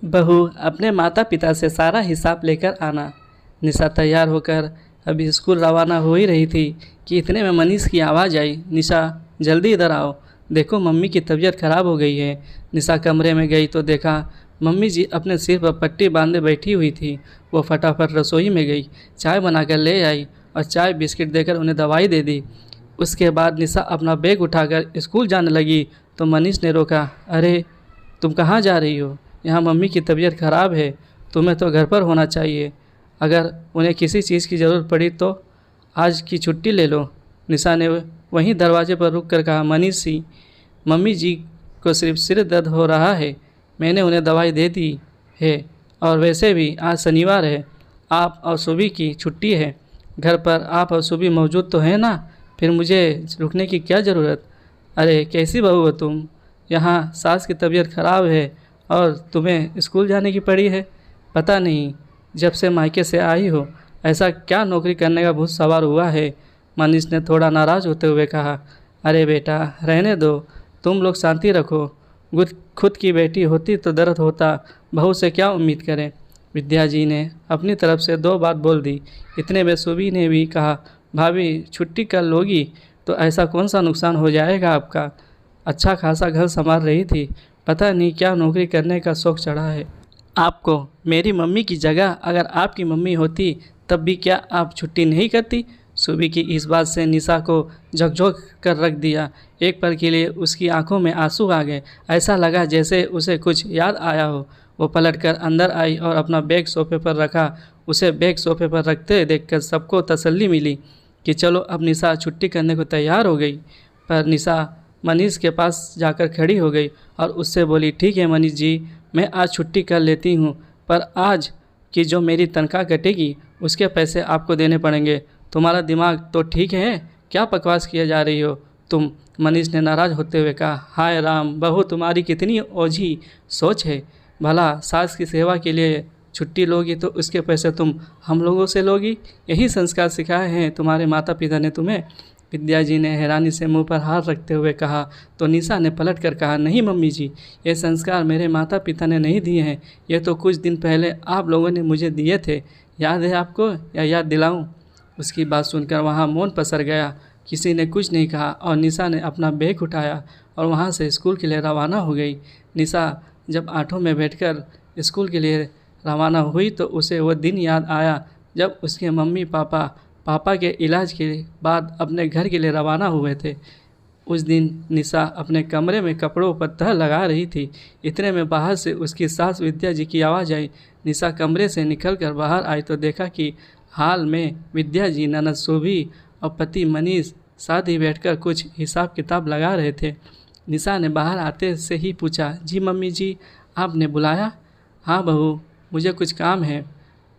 बहू अपने माता पिता से सारा हिसाब लेकर आना। निशा तैयार होकर अभी स्कूल रवाना हो ही रही थी कि इतने में मनीष की आवाज़ आई, निशा जल्दी इधर आओ, देखो मम्मी की तबीयत ख़राब हो गई है। निशा कमरे में गई तो देखा मम्मी जी अपने सिर पर पट्टी बांधे बैठी हुई थी। वो फटाफट रसोई में गई, चाय बनाकर ले आई और चाय बिस्किट देकर उन्हें दवाई दे दी। उसके बाद निशा अपना बैग उठाकर स्कूल जाने लगी तो मनीष ने रोका, अरे तुम कहाँ जा रही हो? यहाँ मम्मी की तबीयत ख़राब है, तुम्हें तो घर पर होना चाहिए। अगर उन्हें किसी चीज़ की ज़रूरत पड़ी तो आज की छुट्टी ले लो। निशा ने वहीं दरवाजे पर रुक कर कहा, मनीष जी, मम्मी जी को सिर्फ सिर दर्द हो रहा है, मैंने उन्हें दवाई दे दी है और वैसे भी आज शनिवार है, आप और सुबह की छुट्टी है, घर पर आप और सुबह मौजूद तो हैं ना, फिर मुझे रुकने की क्या ज़रूरत? अरे कैसी बहू हो तुम? यहाँ सास की तबीयत ख़राब है और तुम्हें स्कूल जाने की पड़ी है। पता नहीं जब से मायके से आई हो ऐसा क्या नौकरी करने का भूत सवार हुआ है। मनीष ने थोड़ा नाराज़ होते हुए कहा, अरे बेटा रहने दो, तुम लोग शांति रखो, खुद की बेटी होती तो दर्द होता, बहू से क्या उम्मीद करें। विद्या जी ने अपनी तरफ से दो बात बोल दी। इतने में सुबी ने भी कहा, भाभी छुट्टी कर लोगी तो ऐसा कौन सा नुकसान हो जाएगा आपका? अच्छा खासा घर संभाल रही थी, पता नहीं क्या नौकरी करने का शौक़ चढ़ा है आपको। मेरी मम्मी की जगह अगर आपकी मम्मी होती तब भी क्या आप छुट्टी नहीं करती? सुबह की इस बात से निशा को झकझोर कर रख दिया। एक पल के लिए उसकी आंखों में आंसू आ गए, ऐसा लगा जैसे उसे कुछ याद आया हो। वो पलटकर अंदर आई और अपना बैग सोफे पर रखा। उसे बैग सोफे पर रखते देखकर सबको तसल्ली मिली कि चलो अब निशा छुट्टी करने को तैयार हो गई। पर निशा मनीष के पास जाकर खड़ी हो गई और उससे बोली, ठीक है मनीष जी, मैं आज छुट्टी कर लेती हूँ, पर आज की जो मेरी तनख्वाह कटेगी उसके पैसे आपको देने पड़ेंगे। तुम्हारा दिमाग तो ठीक है, क्या बकवास किया जा रही हो तुम? मनीष ने नाराज़ होते हुए कहा, हाय राम, बहू तुम्हारी कितनी ओझी सोच है। भला सास की सेवा के लिए छुट्टी लोगी तो उसके पैसे तुम हम लोगों से लोगी? यही संस्कार सिखाए हैं तुम्हारे माता पिता ने तुम्हें? विद्या जी ने हैरानी से मुंह पर हाथ रखते हुए कहा। तो निशा ने पलट कर कहा, नहीं मम्मी जी, ये संस्कार मेरे माता पिता ने नहीं दिए हैं, ये तो कुछ दिन पहले आप लोगों ने मुझे दिए थे, याद है आपको या याद दिलाऊं? उसकी बात सुनकर वहाँ मौन पसर गया। किसी ने कुछ नहीं कहा और निशा ने अपना बैग उठाया और वहाँ से स्कूल के लिए रवाना हो गई। निशा जब ऑटो में बैठकर स्कूल के लिए रवाना हुई तो उसे वो दिन याद आया जब उसके मम्मी पापा के इलाज के बाद अपने घर के लिए रवाना हुए थे। उस दिन निशा अपने कमरे में कपड़ों पर तह लगा रही थी। इतने में बाहर से उसकी सास विद्या जी की आवाज़ आई। निशा कमरे से निकलकर बाहर आई तो देखा कि हाल में विद्या जी, ननद शोभी और पति मनीष साथ ही बैठकर कुछ हिसाब किताब लगा रहे थे। निशा ने बाहर आते से ही पूछा, जी मम्मी जी, आपने बुलाया? हाँ बहू, मुझे कुछ काम है,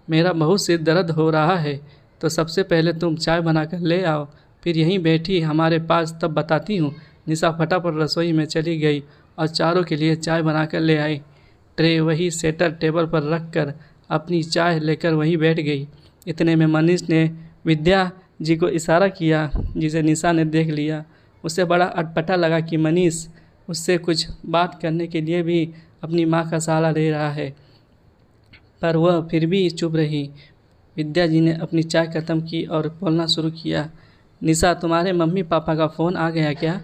मेरा बहुत सिर दर्द हो रहा है, तो सबसे पहले तुम चाय बनाकर ले आओ, फिर यहीं बैठी हमारे पास, तब बताती हूँ। निशा फटाफट रसोई में चली गई और चारों के लिए चाय बनाकर ले आई। ट्रे वही सेटर टेबल पर रख कर अपनी चाय लेकर वहीं बैठ गई। इतने में मनीष ने विद्या जी को इशारा किया, जिसे निशा ने देख लिया। उसे बड़ा अटपटा लगा कि मनीष उससे कुछ बात करने के लिए भी अपनी माँ का सहारा ले रहा है, पर वह फिर भी चुप रही। विद्या जी ने अपनी चाय ख़त्म की और बोलना शुरू किया, निशा तुम्हारे मम्मी पापा का फ़ोन आ गया क्या?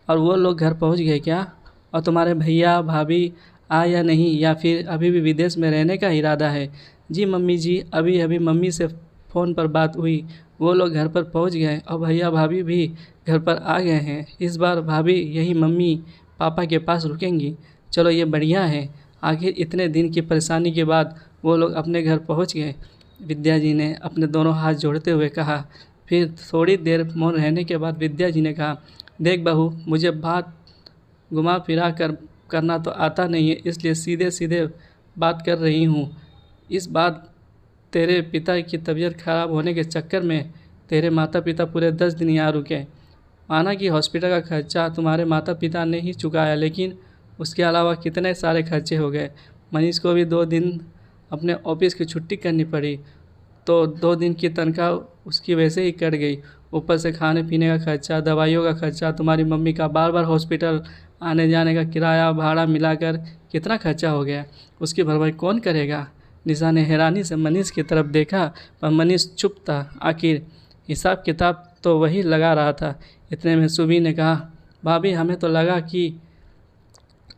और वो लोग घर पहुंच गए क्या? और तुम्हारे भैया भाभी आए या नहीं, या फिर अभी भी विदेश में रहने का इरादा है? जी मम्मी जी, अभी अभी मम्मी से फ़ोन पर बात हुई, वो लोग घर पर पहुंच गए और भैया भाभी भी घर पर आ गए हैं। इस बार भाभी यही मम्मी पापा के पास रुकेंगी। चलो ये बढ़िया है, आखिर इतने दिन की परेशानी के बाद वो लोग अपने घर पहुंच गए। विद्या जी ने अपने दोनों हाथ जोड़ते हुए कहा। फिर थोड़ी देर मौन रहने के बाद विद्या जी ने कहा, देख बहू, मुझे बात घुमा फिरा कर करना तो आता नहीं है, इसलिए सीधे सीधे बात कर रही हूँ। इस बात तेरे पिता की तबीयत ख़राब होने के चक्कर में तेरे माता पिता पूरे 10 दिन यहाँ रुके। माना कि हॉस्पिटल का खर्चा तुम्हारे माता पिता ने ही चुकाया, लेकिन उसके अलावा कितने सारे खर्चे हो गए। मनीष को भी 2 दिन अपने ऑफिस की छुट्टी करनी पड़ी, तो 2 दिन की तनख्वाह उसकी वैसे ही कट गई। ऊपर से खाने पीने का खर्चा, दवाइयों का खर्चा, तुम्हारी मम्मी का बार बार हॉस्पिटल आने जाने का किराया भाड़ा मिलाकर कितना खर्चा हो गया, उसकी भरपाई कौन करेगा। निशा ने हैरानी से मनीष की तरफ देखा, पर मनीष चुप था। आखिर हिसाब किताब तो वही लगा रहा था। इतने में सुबी ने कहा, भाभी हमें तो लगा कि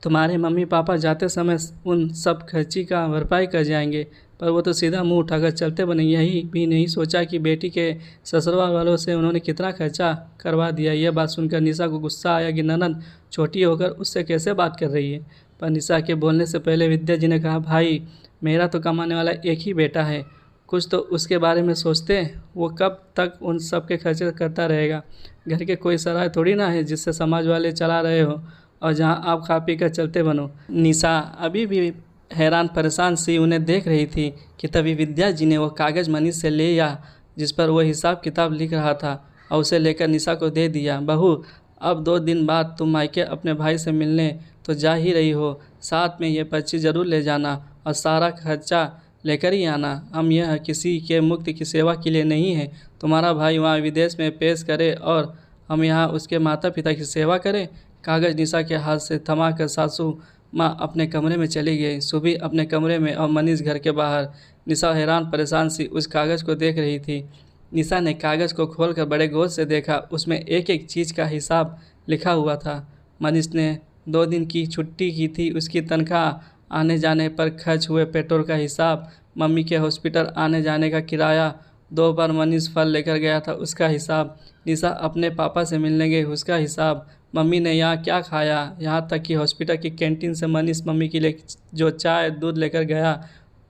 तुम्हारे मम्मी पापा जाते समय उन सब खर्ची का भरपाई कर जाएंगे, पर वो तो सीधा मुंह उठाकर चलते बने। यही भी नहीं सोचा कि बेटी के ससुराल वालों से उन्होंने कितना खर्चा करवा दिया। यह बात सुनकर निशा को गुस्सा आया कि ननद छोटी होकर उससे कैसे बात कर रही है। पर निशा के बोलने से पहले विद्या जी ने कहा, भाई मेरा तो कमाने वाला एक ही बेटा है, कुछ तो उसके बारे में सोचते। वो कब तक उन सब के खर्चे करता रहेगा। घर के कोई सराय थोड़ी ना है जिससे समाज वाले चला रहे हो और जहां आप खा पी कर चलते बनो। निशा अभी भी हैरान परेशान सी उन्हें देख रही थी कि तभी विद्या जी ने वो कागज़ मनीष से ले या जिस पर वो हिसाब किताब लिख रहा था और उसे लेकर निशा को दे दिया। बहू, अब 2 दिन बाद तुम मायके अपने भाई से मिलने तो जा ही रही हो, साथ में ये पर्ची ज़रूर ले जाना और सारा खर्चा लेकर ही आना। हम यह किसी के मुक्ति की सेवा के लिए नहीं है। तुम्हारा भाई वहाँ विदेश में पेश करे और हम यहाँ उसके माता पिता की सेवा करें। कागज़ निशा के हाथ से थमा कर सासू माँ अपने कमरे में चली गई। सुबह अपने कमरे में और मनीष घर के बाहर। निशा हैरान परेशान सी उस कागज़ को देख रही थी। निशा ने कागज़ को खोलकर बड़े गौर से देखा। उसमें एक एक चीज़ का हिसाब लिखा हुआ था। मनीष ने 2 दिन की छुट्टी की थी, उसकी तनख्वाह, आने जाने पर खर्च हुए पेट्रोल का हिसाब, मम्मी के हॉस्पिटल आने जाने का किराया, 2 बार मनीष फल लेकर गया था उसका हिसाब, निशा अपने पापा से मिलने गई उसका हिसाब, मम्मी ने यहाँ क्या खाया, यहाँ तक कि हॉस्पिटल की कैंटीन से मनीष मम्मी के लिए जो चाय दूध लेकर गया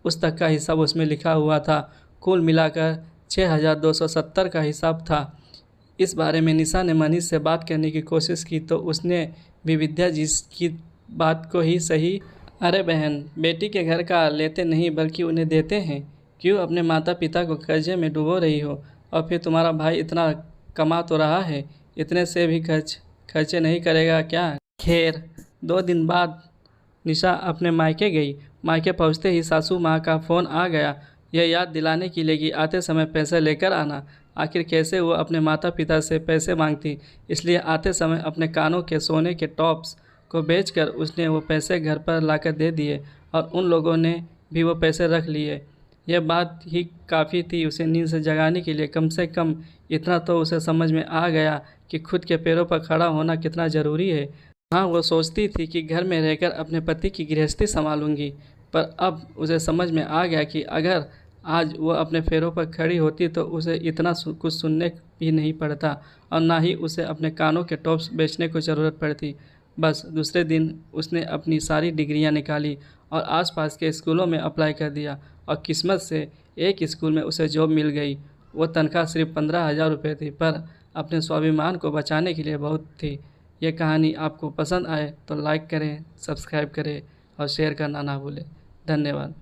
उस तक का हिसाब उसमें लिखा हुआ था। कुल मिलाकर 6270 का हिसाब था। इस बारे में निशा ने मनीष से बात करने की कोशिश की तो उसने भी विद्या जी की बात को ही सही। अरे बहन, बेटी के घर का लेते नहीं बल्कि उन्हें देते हैं। क्यों अपने माता पिता को कर्जे में डुबो रही हो। और फिर तुम्हारा भाई इतना कमा तो रहा है, इतने से भी खर्चे नहीं करेगा क्या। खैर 2 दिन बाद निशा अपने मायके गई। मायके पहुंचते ही सासू माँ का फ़ोन आ गया, यह याद दिलाने के लिए कि आते समय पैसे लेकर आना। आखिर कैसे वो अपने माता पिता से पैसे मांगती, इसलिए आते समय अपने कानों के सोने के टॉप्स को बेचकर उसने वो पैसे घर पर लाकर दे दिए और उन लोगों ने भी वो पैसे रख लिए। यह बात ही काफ़ी थी उसे नींद से जगाने के लिए। कम से कम इतना तो उसे समझ में आ गया कि खुद के पैरों पर खड़ा होना कितना ज़रूरी है। हाँ, वो सोचती थी कि घर में रहकर अपने पति की गृहस्थी संभालूंगी, पर अब उसे समझ में आ गया कि अगर आज वो अपने पैरों पर खड़ी होती तो उसे इतना कुछ सुनने भी नहीं पड़ता और ना ही उसे अपने कानों के टॉप्स बेचने को ज़रूरत पड़ती। बस दूसरे दिन उसने अपनी सारी डिग्रियां निकाली और आसपास के स्कूलों में अप्लाई कर दिया और किस्मत से एक स्कूल में उसे जॉब मिल गई। वो तनख्वाह सिर्फ 15,000 रुपये थी, पर अपने स्वाभिमान को बचाने के लिए बहुत थी। ये कहानी आपको पसंद आए तो लाइक करें, सब्सक्राइब करें और शेयर करना ना भूलें। धन्यवाद।